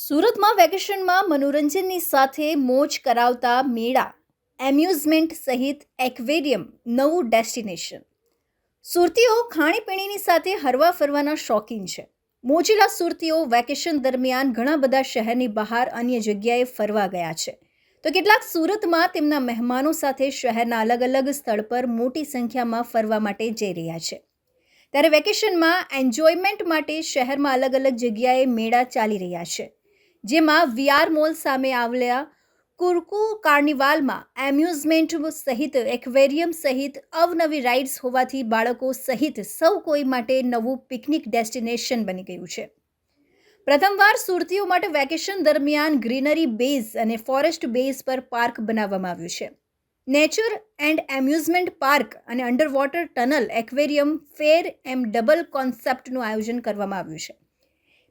સુરતમાં વેકેશનમાં મનોરંજનની સાથે મોજ કરાવતા મેળા, એમ્યુઝમેન્ટ સહિત એક્વેરિયમ નવું ડેસ્ટિનેશન. સુરતીઓ ખાણીપીણીની સાથે હરવા ફરવાના શોખીન છે. મોજીલા સુરતીઓ વેકેશન દરમિયાન ઘણા બધા શહેરની બહાર અન્ય જગ્યાએ ફરવા ગયા છે, તો કેટલાક સુરતમાં તેમના મહેમાનો સાથે શહેરના અલગ અલગ સ્થળ પર મોટી સંખ્યામાં ફરવા માટે જઈ રહ્યા છે. ત્યારે વેકેશનમાં એન્જોયમેન્ટ માટે શહેરમાં અલગ અલગ જગ્યાએ મેળા ચાલી રહ્યા છે, જેમાં વીઆર મોલ સામે આવેલા કુરકુ કાર્નિવાલમાં એમ્યુઝમેન્ટ સહિત એક્વેરિયમ સહિત અવનવી રાઇડ્સ હોવાથી બાળકો સહિત સૌ કોઈ માટે નવું પિકનિક ડેસ્ટિનેશન બની ગયું છે. પ્રથમવાર સુરતીઓ માટે વેકેશન દરમિયાન ગ્રીનરી બેઝ અને ફોરેસ્ટ બેઝ પર પાર્ક બનાવવામાં આવ્યું છે. નેચર એન્ડ એમ્યુઝમેન્ટ પાર્ક અને અંડર વોટર ટનલ એક્વેરિયમ ફેર એમ ડબલ કોન્સેપ્ટનું આયોજન કરવામાં આવ્યું છે.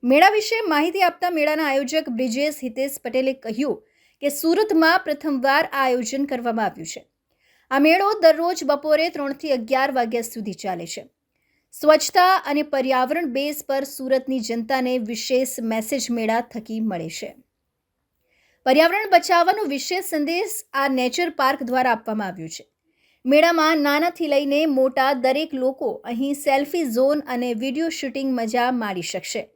મેળા વિશે માહિતી આપતા મેળાના આયોજક બ્રિજેશ હિતેશ પટેલે કહ્યું કે સુરતમાં પ્રથમવાર આ આયોજન કરવામાં આવ્યું છે. આ મેળો દરરોજ બપોરે 3 થી 11 વાગ્યા સુધી ચાલે છે. સ્વચ્છતા અને પર્યાવરણ બેઝ પર સુરતની જનતાને વિશેષ મેસેજ મેળા થકી મળે છે. પર્યાવરણ બચાવવાનો વિશેષ સંદેશ આ નેચર પાર્ક દ્વારા આપવામાં આવ્યો છે. મેળામાં નાનાથી લઈને મોટા દરેક લોકો અહીં સેલ્ફી ઝોન અને વિડીયો શૂટિંગ મજા માણી શકશે.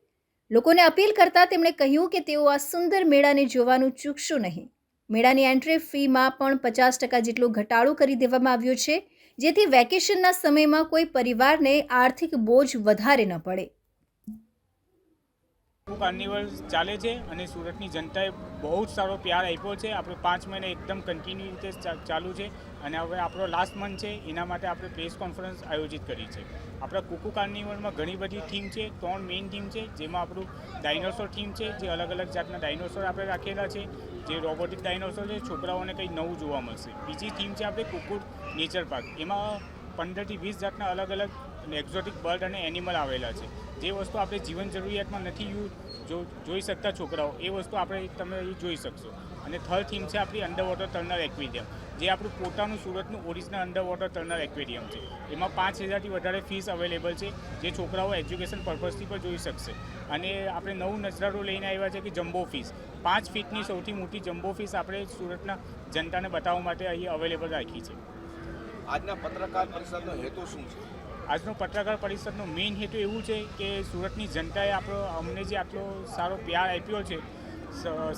લોકોને અપીલ કરતા તેમણે કહ્યું કે તેઓ આ સુંદર મેળાને જોવાનું ચૂકશો નહીં. મેળાની એન્ટ્રી ફીમાં પણ 50% જેટલો ઘટાડો કરી દેવામાં આવ્યો છે, જેથી વેકેશનના સમયમાં કોઈ પરિવારને આર્થિક બોજ વધારે ન પડે. કાર્નિવલ ચાલે છે અને સુરતની જનતાએ બહુ જ સારો પ્યાર આપ્યો છે. આપણે 5 મહિને એકદમ કન્ટિન્યુ રીતે ચાલુ છે અને હવે આપણો લાસ્ટ મંથ છે, એના માટે આપણે પ્રેસ કોન્ફરન્સ આયોજિત કરી છે. આપણા કુકુ કાર્નિવલમાં ઘણી બધી થીમ છે, 3 મેઇન થીમ છે, જેમાં આપણું ડાયનોસોર થીમ છે, જે અલગ અલગ જાતના ડાયનોસોર આપણે રાખેલા છે, જે રોબોટિક ડાયનોસોર છે, છોકરાઓને કંઈ નવું જોવા મળશે. બીજી થીમ છે આપણે કુકુ નેચર પાર્ક, એમાં 15 થી 20 જાતના અલગ અલગ એક્ઝોટિક બર્ડ અને એનિમલ આવેલા છે. જે વસ્તુ આપણે જીવન જરૂરિયાતમાં નથી જોઈ શકતા છોકરાઓ, એ વસ્તુ આપણે તમે જોઈ શકશો. અને થર્ડ થીમ છે આપણી અંડર વોટર ટર્નર એક્વેરિયમ, જે આપણું પોતાનું સુરતનું original under water Turner aquarium છે. એમાં 5000થી વધારે ફીસ અવેલેબલ છે, જે છોકરાઓ એજ્યુકેશન પર્પઝથી પણ જોઈ શકશે. અને આપણે નવું નજરારો લઈને આવ્યા છે કે જમ્બો ફીસ, 5 ફીટની સૌથી મોટી જમ્બો ફીસ આપણે સુરતના જનતાને બતાવવા માટે અહીં અવેલેબલ રાખી છે. આજના પત્રકાર પરિષદનો હેતુ શું છે? આજનો પત્રકાર પરિષદનો મેઇન હેતુ એવું છે કે સુરતની જનતાએ અમને જે આટલો સારો પ્યાર આપ્યો છે,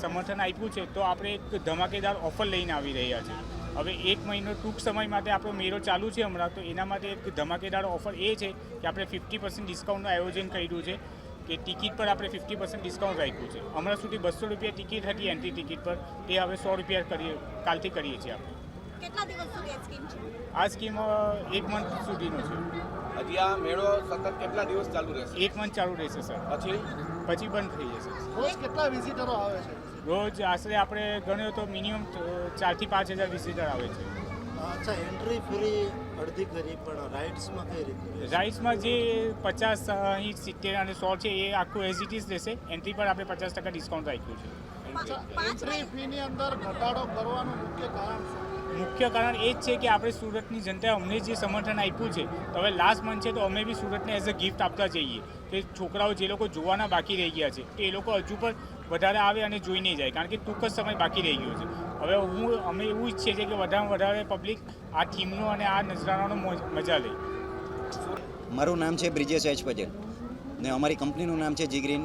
સમર્થન આપ્યું છે, તો આપણે એક ધમાકેદાર ઓફર લઈને આવી રહ્યા છે. હવે 1 મહિનો ટૂંક સમય માટે આપણો મેળો ચાલુ છે હમણાં, તો એના માટે એક ધમાકેદાર ઓફર એ છે કે આપણે 50% ડિસ્કાઉન્ટનું આયોજન કર્યું છે, કે ટિકિટ પર આપણે 50% ડિસ્કાઉન્ટ રાખ્યું છે. હમણાં સુધી 200 રૂપિયા ટિકિટ હતી એન્ટ્રી ટિકિટ પર, તે હવે 100 રૂપિયા કાલથી કરીએ છીએ આપણે. કેટલા દિવસ સુધી આ સ્કીમ છે? આ સ્કીમ 1 મંથ સુધીનો છે. હજી આ મેળો સતત કેટલા દિવસ ચાલુ રહેશે? 1 મંથ ચાલુ રહેશે સર, પછી બંધ થઈ જશે. રોજ કેટલા વિઝિટરો આવે છે? રોજ આશરે આપણે ગણ્યો તો મિનિમમ 4 થી 5000 વિઝિટર આવે છે. અચ્છા, એન્ટ્રી ફ્રી અડધી કરી, પણ રાઇડ્સમાં કઈ રીતે? રાઇડ્સમાં જે 50, અહીં 70 અને 100 છે, એ આખું એઝ ઇટ ઇઝ રહેશે. એન્ટ્રી પર આપણે 50% ડિસ્કાઉન્ટ રાખ્યું છે. એન્ટ્રી ફીની અંદર ઘટાડો કરવાનું મુખ્ય કારણ શું? મુખ્ય કારણ એ જ છે કે આપણે સુરતની જનતાએ અમને જે સમર્થન આપ્યું છે, તો હવે લાસ્ટ મંથ છે, તો અમે બી સુરતને એઝ અ ગિફ્ટ આપતા જઈએ કે છોકરાઓ જે લોકો જોવાના બાકી રહી ગયા છે, તો એ લોકો હજુ પણ વધારે આવે અને જોઈને જાય, કારણ કે ટૂંક જ સમય બાકી રહી ગયો છે. હવે અમે એવું ઈચ્છીએ છીએ કે વધારેમાં વધારે પબ્લિક આ થીમનો અને આ નજરાણાનો મજા લે. મારું નામ છે બ્રિજેશ એચ પટેલ ને અમારી કંપનીનું નામ છે જી ગ્રીન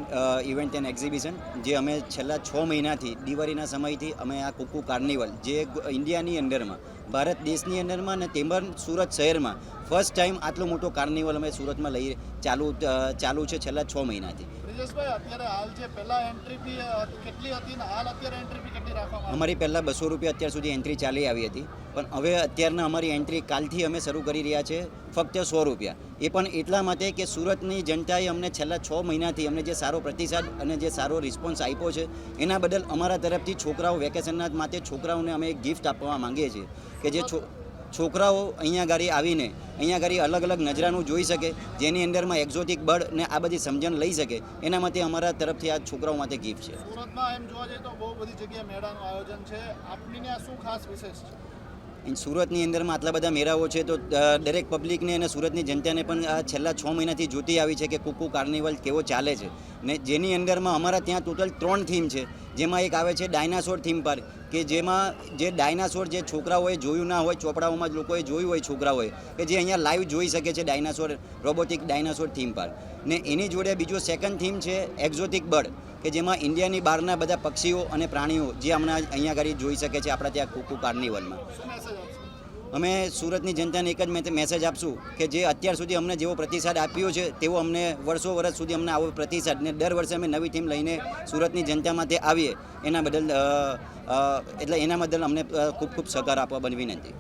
ઇવેન્ટ એન્ડ એક્ઝિબિશન, જે અમે છેલ્લા 6 મહિનાથી દિવાળીના સમયથી અમે આ કુકુ કાર્નિવલ, જે ઇન્ડિયાની અંદરમાં, ભારત દેશની અંદરમાં અને તેમજ સુરત શહેરમાં ફર્સ્ટ ટાઈમ આટલો મોટો કાર્નિવલ અમે સુરતમાં ચાલુ છે છેલ્લા 6 મહિનાથી. બ્રિજેશભાઈ, અત્યારે હાલ જે પહેલા એન્ટ્રી ફી કેટલી હતી ને હાલ અત્યારે એન્ટ્રી ફી કેટલી રાખવામાં? અમારી પહેલાં 200 રૂપિયા અત્યાર સુધી એન્ટ્રી ચાલી આવી હતી, પણ હવે અત્યારના અમારી એન્ટ્રી કાલથી અમે શરૂ કરી રહ્યા છે ફક્ત 100 રૂપિયા. એ પણ એટલા માટે કે સુરતની જનતાએ અમને છેલ્લા 6 મહિનાથી અમને જે સારો પ્રતિસાદ અને જે સારો રિસ્પોન્સ આપ્યો છે, એના બદલ અમારા તરફથી છોકરાઓ વેકેશનના માટે છોકરાઓને અમે એક ગિફ્ટ આપવા માંગીએ છીએ કે જે છોકરાઓ અહીંયા ગાડી આવીને અહીંયા ગાડી અલગ અલગ નજરાનું જોઈ શકે, જેની અંદરમાં એક્ઝોટિક બર્ડ ને આ બધી સમજણ લઈ શકે, એના માટે અમારા તરફથી આ છોકરાઓ માટે ગિફ્ટ છે. સુરતમાં એમ જોવા જઈએ તો બહુ બધી જગ્યાએ મેળાનું આયોજન છે, આપની આ શું ખાસ વિશેષ છે? સુરતની અંદરમાં આટલા બધા મેળાઓ છે તો દરેક પબ્લિકને અને સુરતની જનતાને પણ આ છેલ્લા 6 મહિનાથી જોતી આવી છે કે કુકુ કાર્નિવલ કેવો ચાલે છે ને જેની અંદરમાં અમારા ત્યાં ટોટલ 3 થીમ છે, જેમાં એક આવે છે ડાયનાસોર થીમ પાર્ક કે જેમાં જે ડાયનાસોર જે છોકરાઓએ જોયું ના હોય, ચોપડાઓમાં જ લોકોએ જોયું હોય છોકરાઓએ, કે જે અહીંયા લાઈવ જોઈ શકે છે dinosaur, robotic dinosaur theme park. ને એની જોડે બીજો સેકન્ડ થીમ છે એક્ઝોટિક બર્ડ કે જેમાં ઇન્ડિયાની બહારના બધા પક્ષીઓ અને પ્રાણીઓ જે હમણાં અહીંયા આગળ જોઈ શકે છે આપણા ત્યાં કુકુ કાર્નિવલમાં. શું મેસેજ આપશો? અમે સુરતની જનતાને એક જ મેસેજ આપશું કે જે અત્યાર સુધી અમને જેવો પ્રતિસાદ આપ્યો છે તેવો અમને વર્ષ સુધી અમને આવો પ્રતિસાદ, ને દર વર્ષે અમે નવી ટીમ લઈને સુરતની જનતા માટે આવીએ એના બદલ અમને ખૂબ ખૂબ સહકાર આપવા બની વિનંતી.